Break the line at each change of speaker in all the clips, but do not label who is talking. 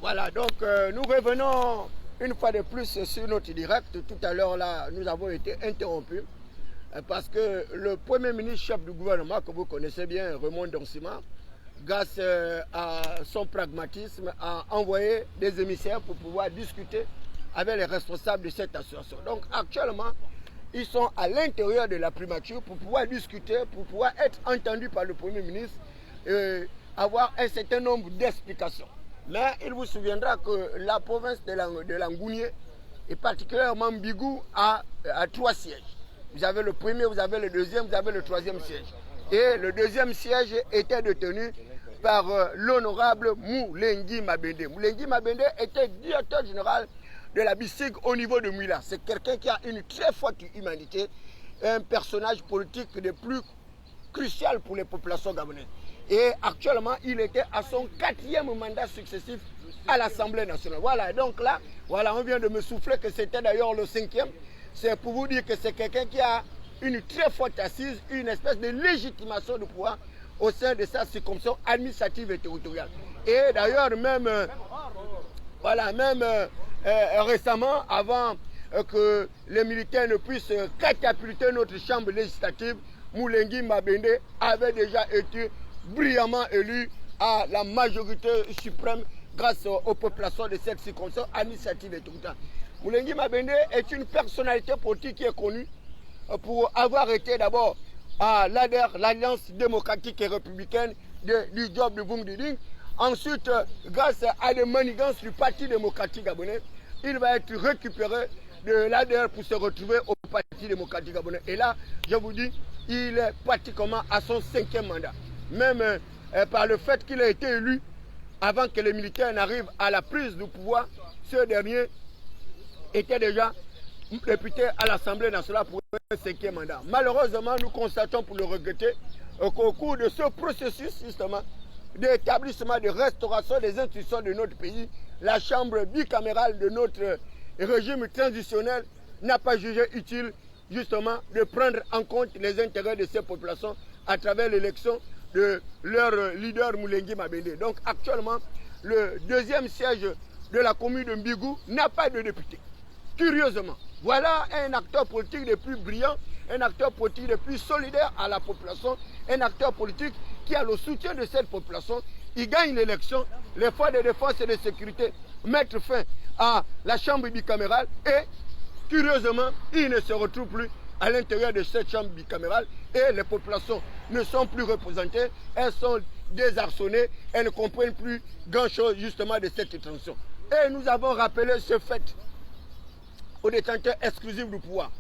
Voilà, donc nous revenons une fois de plus sur notre direct. Tout à l'heure, là, nous avons été interrompus parce que le Premier ministre, chef du gouvernement, que vous connaissez bien, Raymond Donsima, grâce à son pragmatisme, a envoyé des émissaires pour pouvoir discuter avec les responsables de cette association. Donc actuellement, ils sont à l'intérieur de la primature pour pouvoir discuter, pour pouvoir être entendus par le Premier ministre et avoir un certain nombre d'explications. Mais il vous souviendra que la province de Langounié, et particulièrement Mbigou, a 3 sièges. Vous avez le premier, vous avez le deuxième, vous avez le troisième siège. Et le deuxième siège était détenu par l'honorable Moulengi Mabende. Moulengi Mabende était directeur général de la BICIG au niveau de Mouila. C'est quelqu'un qui a une très forte humanité, un personnage politique des plus crucial pour les populations gabonaises. Et actuellement, il était à son 4e mandat successif à l'Assemblée nationale. Voilà, donc là, voilà, on vient de me souffler que c'était d'ailleurs le 5e. C'est pour vous dire que c'est quelqu'un qui a une très forte assise, une espèce de légitimation de pouvoir au sein de sa circonscription administrative et territoriale. Et d'ailleurs, même, voilà, même récemment, avant que les militaires ne puissent catapulter notre chambre législative, Moulengi Mabende avait déjà été brillamment élu à la majorité suprême grâce aux populations de cette circonscription administrative et territoriale. Moulengi Mabende est une personnalité politique qui est connue pour avoir été d'abord à l'ADER, l'Alliance démocratique et républicaine du job de Vung Diding. Ensuite, grâce à des manigances du Parti démocratique gabonais, il va être récupéré de l'ADER pour se retrouver au Parti démocratique gabonais. Et là, je vous dis, il est pratiquement à son 5e mandat. Même par le fait qu'il a été élu avant que les militaires n'arrivent à la prise du pouvoir, ce dernier était déjà député à l'Assemblée nationale pour un 5e mandat. Malheureusement, nous constatons pour le regretter qu'au cours de ce processus justement d'établissement, de restauration des institutions de notre pays, la chambre bicamérale de notre régime transitionnel n'a pas jugé utile justement de prendre en compte les intérêts de ces populations à travers l'élection de leur leader Moulengi Mabende. Donc actuellement, le 2e siège de la commune de Mbigou n'a pas de député. Curieusement, voilà un acteur politique le plus brillant, un acteur politique le plus solidaire à la population, un acteur politique qui a le soutien de cette population. Il gagne l'élection, les forces de défense et de sécurité mettent fin à la chambre bicamérale et curieusement, il ne se retrouve plus à l'intérieur de cette chambre bicamérale et les populations ne sont plus représentées, elles sont désarçonnées, elles ne comprennent plus grand-chose justement de cette transition. Et nous avons rappelé ce fait aux détenteurs exclusifs du pouvoir.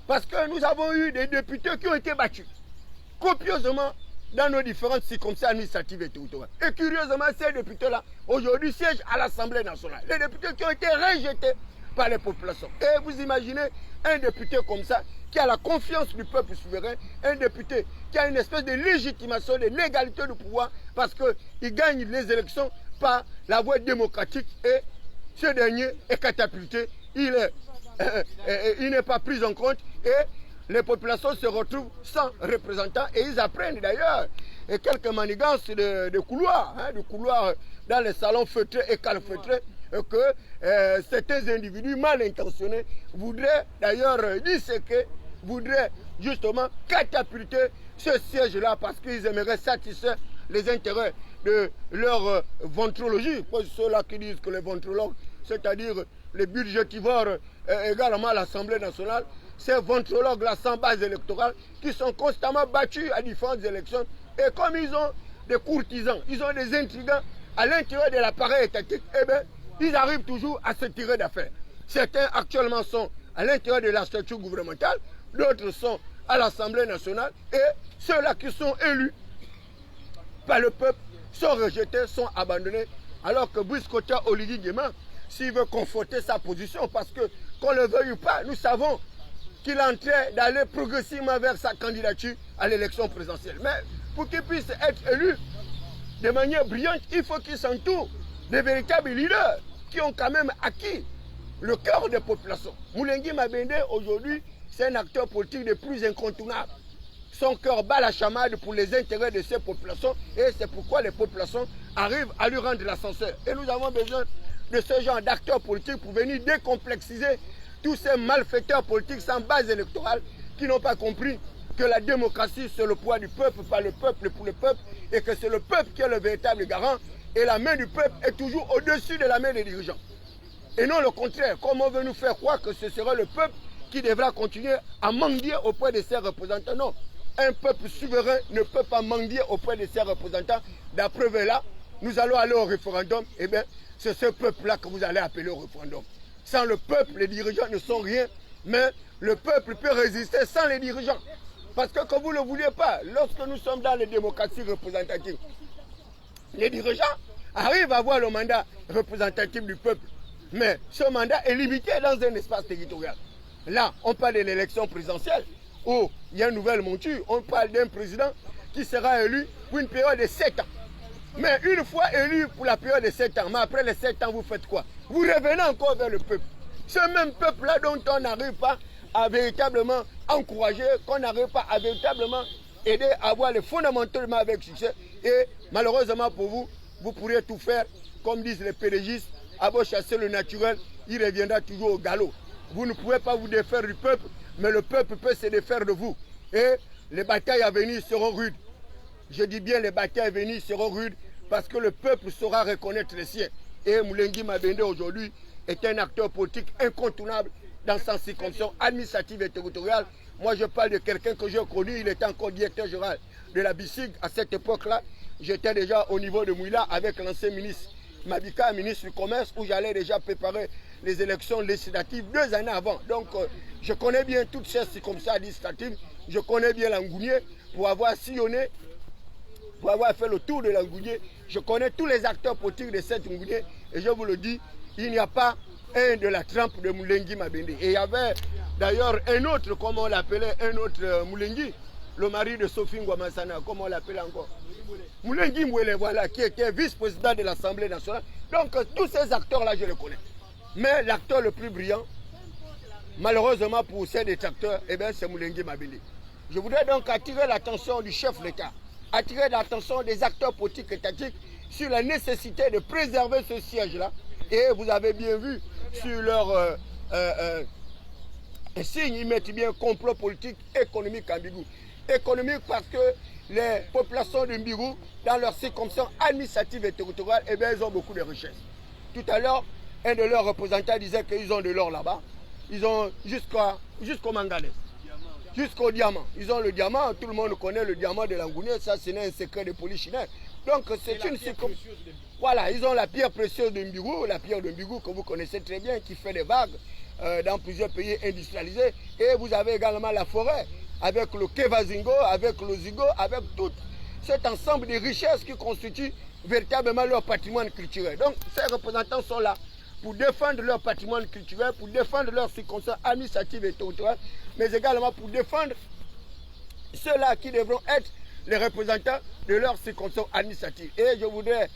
Parce que nous avons eu des députés qui ont été battus copieusement dans nos différentes circonscriptions administratives et territoriales. Et curieusement, ces députés-là, aujourd'hui, siègent à l'Assemblée nationale. Les députés qui ont été rejetés par les populations. Et vous imaginez un député comme ça, qui a la confiance du peuple souverain, un député qui a une espèce de légitimation, de légalité du pouvoir, parce qu'il gagne les élections par la voie démocratique et ce dernier est catapulté, il n'est pas pris en compte et les populations se retrouvent sans représentants et ils apprennent d'ailleurs quelques manigances de couloirs, de couloirs dans les salons feutrés et calfeutrés que certains individus mal intentionnés voudraient d'ailleurs disséquer, voudraient justement catapulter ce siège-là parce qu'ils aimeraient satisfaire les intérêts de leur ventrologie. Pour ceux-là qui disent que les ventrologues, c'est-à-dire les budgétivores également à l'Assemblée nationale, ces ventrologues-là sans base électorale qui sont constamment battus à différentes élections et comme ils ont des courtisans, ils ont des intrigants à l'intérieur de l'appareil étatique, eh bien, ils arrivent toujours à se tirer d'affaire. Certains actuellement sont à l'intérieur de la structure gouvernementale, d'autres sont à l'Assemblée nationale et ceux-là qui sont élus par le peuple sont rejetés, sont abandonnés, alors que Brice-Kota Oligui Nguema, s'il veut conforter sa position, parce que qu'on le veuille ou pas, nous savons qu'il est en train d'aller progressivement vers sa candidature à l'élection présidentielle. Mais pour qu'il puisse être élu de manière brillante, il faut qu'il s'entoure de véritables leaders qui ont quand même acquis le cœur des populations. Moulengi Mabende, aujourd'hui, c'est un acteur politique des plus incontournables. son cœur bat la chamade pour les intérêts de ces populations et c'est pourquoi les populations arrivent à lui rendre l'ascenseur. Et nous avons besoin de ce genre d'acteurs politiques pour venir décomplexiser tous ces malfaiteurs politiques sans base électorale qui n'ont pas compris que la démocratie c'est le poids du peuple, par le peuple pour le peuple et que c'est le peuple qui est le véritable garant et la main du peuple est toujours au-dessus de la main des dirigeants. Et non le contraire, comme on veut nous faire croire que ce serait le peuple qui devra continuer à mendier auprès de ses représentants. Non, un peuple souverain ne peut pas mendier auprès de ses représentants. D'après là, nous allons aller au référendum. Eh bien, c'est ce peuple-là que vous allez appeler au référendum. Sans le peuple, les dirigeants ne sont rien, mais le peuple peut résister sans les dirigeants. Parce que vous ne le vouliez pas, lorsque nous sommes dans les démocraties représentatives, les dirigeants arrivent à avoir le mandat représentatif du peuple. Mais ce mandat est limité dans un espace territorial. Là, on parle de l'élection présidentielle où il y a une nouvelle monture. On parle d'un président qui sera élu pour une période de 7 ans. Mais une fois élu pour la période de 7 ans, mais après les 7 ans, vous faites quoi? Vous revenez encore vers le peuple. Ce même peuple-là dont on n'arrive pas à véritablement encourager, qu'on n'arrive pas à véritablement aider à avoir les fondamentaux avec succès. Et malheureusement pour vous, vous pourriez tout faire, comme disent les pédégistes, à beau chasser le naturel, il reviendra toujours au galop. Vous ne pouvez pas vous défaire du peuple, mais le peuple peut se défaire de vous. Et les batailles à venir seront rudes. Je dis bien les batailles à venir seront rudes parce que le peuple saura reconnaître les siens. Et Moulengi Mabende aujourd'hui est un acteur politique incontournable dans sa circonscription administrative et territoriale. Moi je parle de quelqu'un que j'ai connu, il était encore directeur général de la BICIG à cette époque-là. J'étais déjà au niveau de Mouila avec l'ancien ministre Mabika, ministre du Commerce, où j'allais déjà préparer les élections législatives 2 années avant. Donc, je connais bien toutes ces circonstances administratives. Je connais bien l'Angounier pour avoir sillonné, pour avoir fait le tour de l'Angounier. Je connais tous les acteurs politiques de cette Angounier. Et je vous le dis, il n'y a pas un de la trempe de Moulengi Mabende. Et il y avait d'ailleurs un autre, comme on l'appelait, un autre Moulengi, le mari de Sophie Ngouamassana, comme on l'appelait encore. Moulengi Mwele, voilà, qui était vice-président de l'Assemblée nationale. Donc, tous ces acteurs-là, je les connais. Mais l'acteur le plus brillant, malheureusement pour ces détracteurs, eh c'est Moulengi Mabende. Je voudrais donc attirer l'attention du chef de l'État, attirer l'attention des acteurs politiques étatiques sur la nécessité de préserver ce siège-là. Et vous avez bien vu sur leur signe, ils mettent bien complot politique économique ambigu. Économique parce que les populations de Mbirou, dans leurs circonscriptions administratives et territoriales, eh bien, ils ont beaucoup de richesses. Tout à l'heure, un de leurs représentants disait qu'ils ont de l'or là-bas. Ils ont jusqu'au manganèse, jusqu'au diamant. Ils ont le diamant, tout le monde connaît le diamant de l'Angounier, ça ce n'est un secret de polichinelle. Donc c'est une circonscription. Voilà, ils ont la pierre précieuse de Mbirou, la pierre de Mbirou que vous connaissez très bien, qui fait des vagues dans plusieurs pays industrialisés. Et vous avez également la forêt, avec le Kevazingo, avec le Zigo, avec tout cet ensemble de richesses qui constituent véritablement leur patrimoine culturel. Donc ces représentants sont là pour défendre leur patrimoine culturel, pour défendre leurs circonstances administratives et territoriales, mais également pour défendre ceux-là qui devront être les représentants de leurs circonstances administratives. Et je voudrais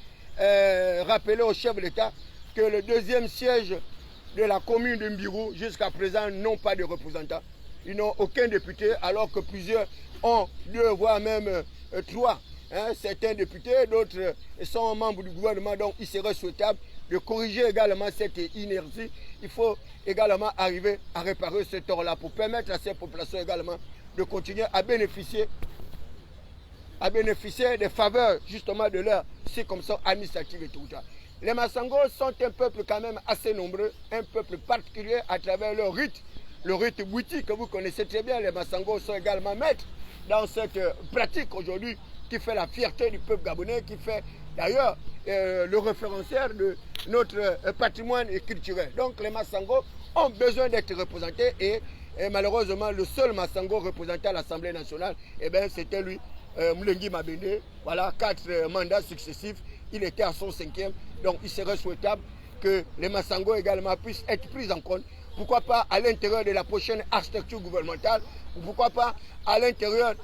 rappeler au chef de l'État que le deuxième siège de la commune de Mbirou, jusqu'à présent, n'ont pas de représentants. Ils n'ont aucun député, alors que plusieurs ont 2, voire même 3. Certains députés, d'autres sont membres du gouvernement, donc il serait souhaitable de corriger également cette inertie. Il faut également arriver à réparer ce tort-là pour permettre à ces populations également de continuer à bénéficier des faveurs justement de leur circonscription administrative et tout ça. Les Massangos sont un peuple quand même assez nombreux, un peuple particulier à travers leur rite. Le rite Bouiti que vous connaissez très bien, les Massangos sont également maîtres dans cette pratique aujourd'hui qui fait la fierté du peuple gabonais, qui fait d'ailleurs le référentiel de notre patrimoine culturel. Donc les Massangos ont besoin d'être représentés et malheureusement le seul Massango représenté à l'Assemblée nationale, c'était lui, Moulengi Mabende. Voilà, 4 mandats successifs, il était à son 5e, donc il serait souhaitable que les Massangos également puissent être pris en compte. Pourquoi pas à l'intérieur de la prochaine architecture gouvernementale, ou pourquoi pas à l'intérieur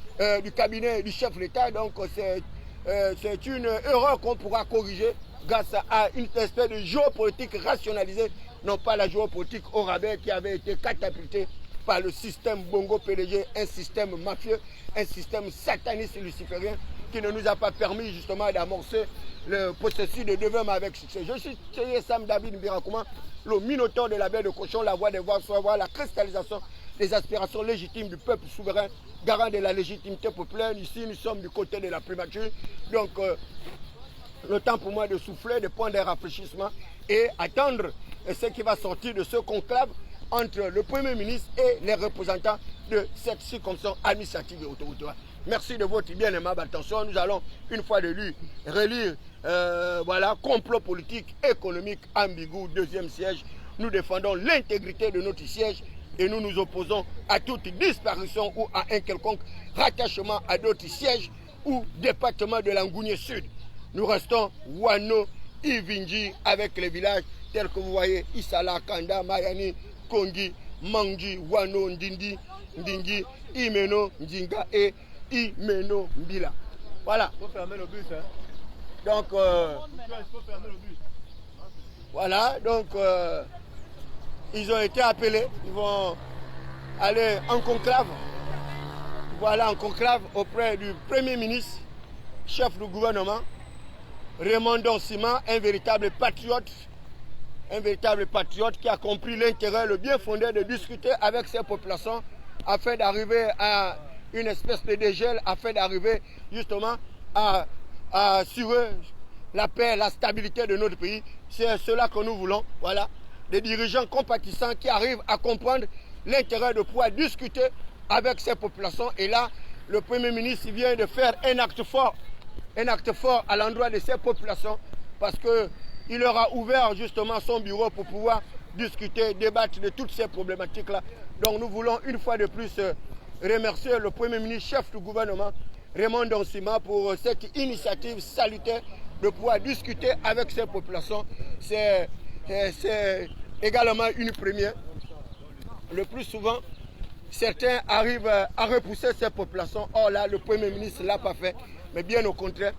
du cabinet du chef de l'État. Donc c'est une erreur qu'on pourra corriger grâce à une espèce de géopolitique rationalisée, non pas la géopolitique au rabais qui avait été catapultée par le système Bongo PDG, un système mafieux, un système sataniste et luciférien qui ne nous a pas permis justement d'amorcer le processus de développement avec succès. Je suis Thierry Sam David Mbirakouma, le minotaure de la baie de cochon, la voix des voix, soit voir la cristallisation des aspirations légitimes du peuple souverain, garant de la légitimité populaire. Ici, nous sommes du côté de la primature. Donc, le temps pour moi de souffler, de prendre des rafraîchissements et attendre ce qui va sortir de ce conclave entre le Premier ministre et les représentants de cette circonscription administrative et autorité. Merci de votre bien aimable attention. Nous allons une fois de lui relire voilà, complot politique, économique, ambigu, deuxième siège. Nous défendons l'intégrité de notre siège et nous nous opposons à toute disparition ou à un quelconque rattachement à d'autres sièges ou département de l'Angounié Sud. Nous restons Wano, Ivinji avec les villages tels que vous voyez, Isala, Kanda, Mayani, Kongi, Mangi, Wano, Ndindi, Ndingi, Imeno, Ndinga et Imeno Mbila. Voilà.
Il faut fermer le bus, hein.
Donc,
il faut fermer le bus.
Voilà, donc ils ont été appelés, ils vont aller en conclave. Voilà, en conclave auprès du Premier ministre, chef du gouvernement, Raymond Dorsima, un véritable patriote qui a compris l'intérêt, le bien fondé de discuter avec ces populations afin d'arriver à une espèce de dégel, afin d'arriver justement à assurer la paix, la stabilité de notre pays. C'est cela que nous voulons. Voilà, des dirigeants compatissants qui arrivent à comprendre l'intérêt de pouvoir discuter avec ces populations. Et là, le Premier ministre vient de faire un acte fort à l'endroit de ces populations parce qu'il leur a ouvert justement son bureau pour pouvoir discuter, débattre de toutes ces problématiques-là. Donc nous voulons une fois de plus remercier le Premier ministre, chef du gouvernement, Raymond Dorsima, pour cette initiative salutaire de pouvoir discuter avec ces populations. C'est également une première. Le plus souvent, certains arrivent à repousser ces populations. Or là, le Premier ministre ne l'a pas fait. Mais bien au contraire,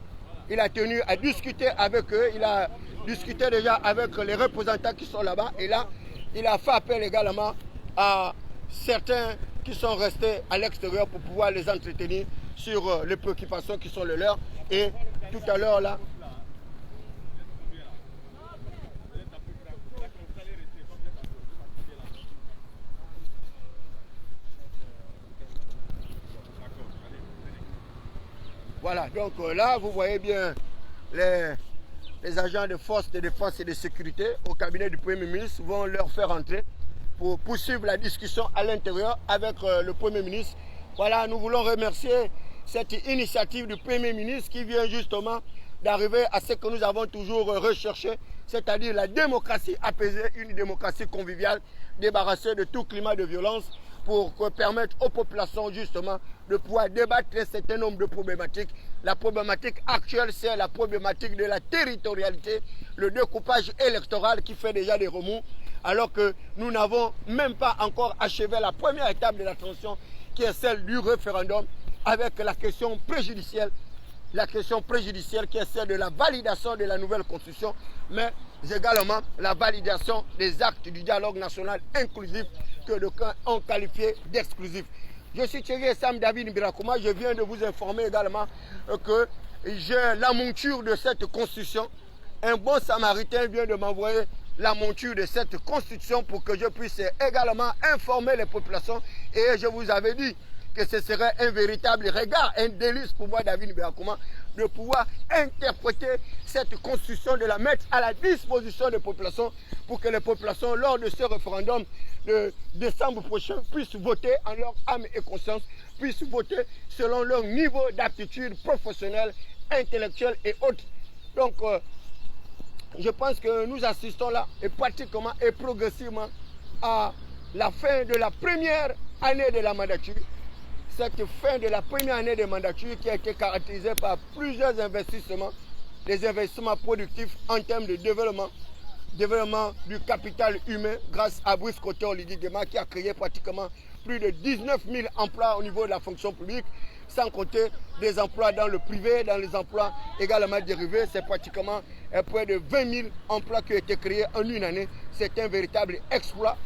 il a tenu à discuter avec eux. Il a discuté déjà avec les représentants qui sont là-bas. Et là, il a fait appel également à certains qui sont restés à l'extérieur pour pouvoir les entretenir sur les préoccupations qui sont les leurs. Et tout à l'heure, là, voilà, donc là, vous voyez bien les agents de force de défense et de sécurité au cabinet du Premier ministre vont leur faire entrer pour poursuivre la discussion à l'intérieur avec le Premier ministre. Voilà, nous voulons remercier cette initiative du Premier ministre qui vient justement d'arriver à ce que nous avons toujours recherché, c'est-à-dire la démocratie apaisée, une démocratie conviviale, débarrassée de tout climat de violence, pour permettre aux populations justement de pouvoir débattre un certain nombre de problématiques. La problématique actuelle, c'est la problématique de la territorialité, le découpage électoral qui fait déjà des remous, alors que nous n'avons même pas encore achevé la première étape de la transition, qui est celle du référendum, avec la question préjudicielle qui est celle de la validation de la nouvelle constitution, mais également la validation des actes du dialogue national inclusif que d'aucuns ont qualifié d'exclusif. Je suis Thierry Sam David Mbirakouma, je viens de vous informer également que j'ai la monture de cette constitution. Un bon samaritain vient de m'envoyer la monture de cette constitution pour que je puisse également informer les populations. Et je vous avais dit que ce serait un véritable regard, un délice pour moi, David Mbirakouma, de pouvoir interpréter cette constitution, de la mettre à la disposition des populations pour que les populations, lors de ce référendum de décembre prochain, puissent voter en leur âme et conscience, puissent voter selon leur niveau d'aptitude professionnelle, intellectuelle et autres. Donc, je pense que nous assistons là, et pratiquement et progressivement, à la fin de la première année de la mandature. Cette fin de la première année de mandature qui a été caractérisée par plusieurs investissements, des investissements productifs en termes de développement du capital humain grâce à Brice Koté Oligui-Nguema qui a créé pratiquement plus de 19 000 emplois au niveau de la fonction publique, sans compter des emplois dans le privé, dans les emplois également dérivés. C'est pratiquement près de 20 000 emplois qui ont été créés en une année. C'est un véritable exploit.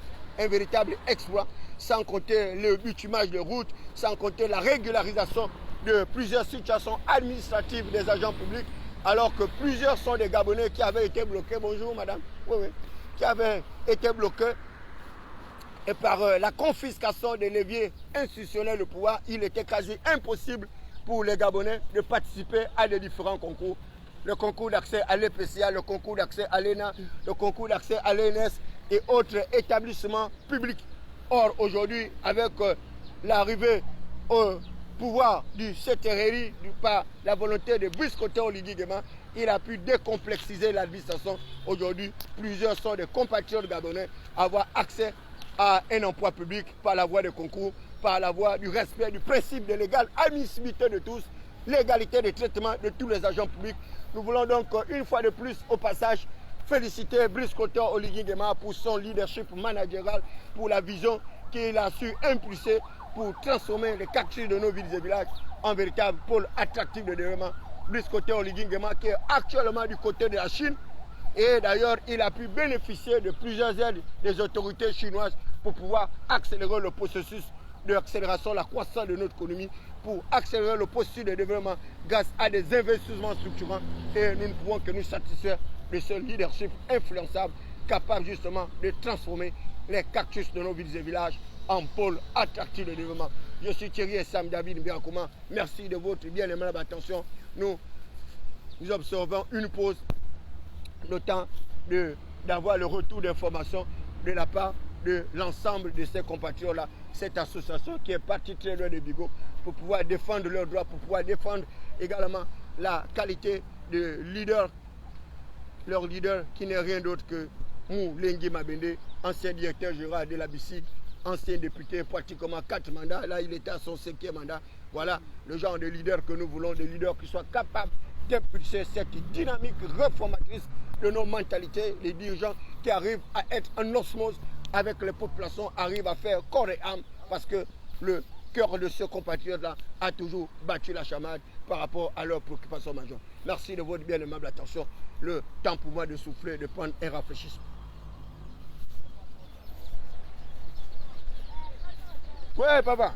sans compter le bitumage de routes, sans compter la régularisation de plusieurs situations administratives des agents publics, alors que plusieurs sont des Gabonais qui avaient été bloqués. Bonjour madame. Oui, oui. Qui avaient été bloqués. Et par la confiscation des leviers institutionnels de pouvoir, il était quasi impossible pour les Gabonais de participer à des différents concours. Le concours d'accès à l'EPCA, le concours d'accès à l'ENA, le concours d'accès à l'ENS et autres établissements publics. Or, aujourd'hui, avec l'arrivée au pouvoir du CTRI, par la volonté de Brice Oligui Nguema, il a pu décomplexiser l'administration. Aujourd'hui, plusieurs sont des compatriotes gabonais à avoir accès à un emploi public par la voie des concours, par la voie du respect du principe de l'égale admissibilité de tous, l'égalité de traitement de tous les agents publics. Nous voulons donc une fois de plus au passage féliciter Brice Oligui Nguema pour son leadership managérial, pour la vision qu'il a su impulser pour transformer les quartiers de nos villes et villages en véritable pôle attractif de développement. Brice Oligui Nguema qui est actuellement du côté de la Chine. Et d'ailleurs, il a pu bénéficier de plusieurs aides des autorités chinoises pour pouvoir accélérer le processus d'accélération de la croissance de notre économie, pour accélérer le processus de développement grâce à des investissements structurants. Et nous ne pouvons que nous satisfaire de ce leadership influençable, capable justement de transformer les cactus de nos villes et villages en pôle attractif de développement. Je suis Thierry Sam David Biakouma. Merci de votre bien aimable attention. Nous observons une pause, le temps d'avoir le retour d'informations de la part de l'ensemble de ces compatriotes-là, cette association qui est partie très loin de Bigo, pour pouvoir défendre leurs droits, pour pouvoir défendre également la qualité de leader, leur leader qui n'est rien d'autre que Mou Lengi Mabende, ancien directeur général de la BICI, ancien député, pratiquement 4 mandats, là il était à son 5e mandat. Voilà le genre de leader que nous voulons, des leaders qui soient capables d'impulser cette dynamique réformatrice de nos mentalités, les dirigeants qui arrivent à être en osmose avec les populations, arrivent à faire corps et âme, parce que le cœur de ce compatriote-là a toujours battu la chamade par rapport à leurs préoccupations majeures. Merci de votre bien aimable attention. Le temps pour moi de souffler, de prendre un rafraîchissement. Ouais, papa.